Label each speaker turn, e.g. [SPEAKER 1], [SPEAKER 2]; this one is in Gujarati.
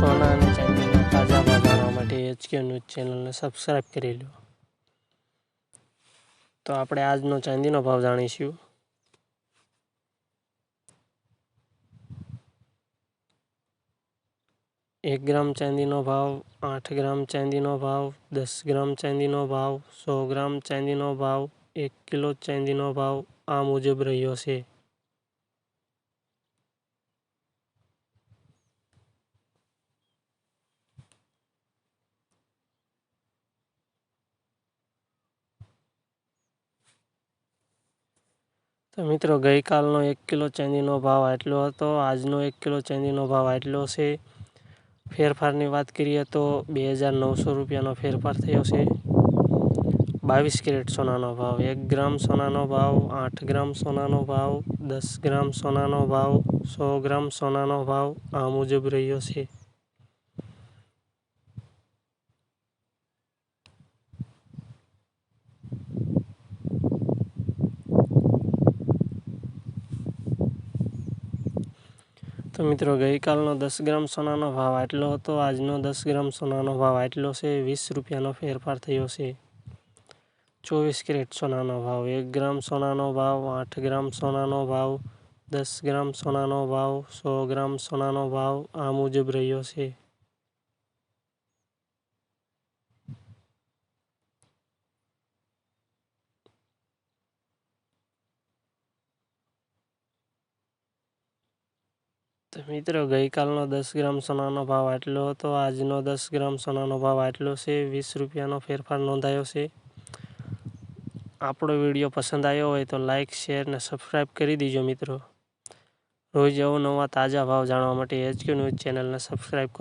[SPEAKER 1] સોના અને ચાંદીના તાજા ભાવ જાણવા માટે HK ન્યૂઝ ચેનલને સબસ્ક્રાઇબ કરી લો. તો આપણે આજનો ચાંદીનો ભાવ જાણીશું. એક ગ્રામ ચાંદીનો ભાવ, 8 ગ્રામ ચાંદીનો ભાવ, 10 ગ્રામ ચાંદીનો ભાવ, 100 ગ્રામ ચાંદીનો ભાવ, 1 કિલો ચાંદીનો ભાવ આ મુજબ રહ્યો છે. તો મિત્રો, ગઈકાલનો 1 કિલો ચાંદીનો ભાવ આટલો હતો. આજનો 1 કિલો ચાંદીનો ભાવ આટલો છે. ફેરફારની વાત કરીએ તો 2900 રૂપિયાનો ફેરફાર થયો છે. 22 કેરેટ સોનાનો ભાવ, 1 ગ્રામ સોનાનો ભાવ, 8 ગ્રામ સોનાનો ભાવ, 10 ગ્રામ સોનાનો ભાવ, 100 ગ્રામ સોનાનો ભાવ આ મુજબ રહ્યો છે. તો મિત્રો, ગઈકાલનો 10 ગ્રામ સોનાનો ભાવ આટલો હતો. આજનો 10 ગ્રામ સોનાનો ભાવ આટલો છે. 20 રૂપિયાનો ફેરફાર થયો છે. 24 કેરેટ સોનાનો ભાવ, 1 ગ્રામ સોનાનો ભાવ, 8 ગ્રામ સોનાનો ભાવ, 10 ગ્રામ સોનાનો ભાવ, 100 ગ્રામ સોનાનો ભાવ આ મુજબ રહ્યો છે. તો મિત્રો, ગઈકાલનો 10 ગ્રામ સોનાનો ભાવ આટલો હતો. આજનો 10 ગ્રામ સોનાનો ભાવ આટલો છે. 20 રૂપિયાનો ફેરફાર નોંધાયો છે. આપણો વિડીયો પસંદ આવ્યો હોય તો લાઇક, શેર અને સબસ્ક્રાઈબ કરી દીજો મિત્રો. રોજ અવનવા તાજા ભાવ જાણવા માટે HK ન્યૂઝ ચેનલને સબસ્ક્રાઈબ કરો.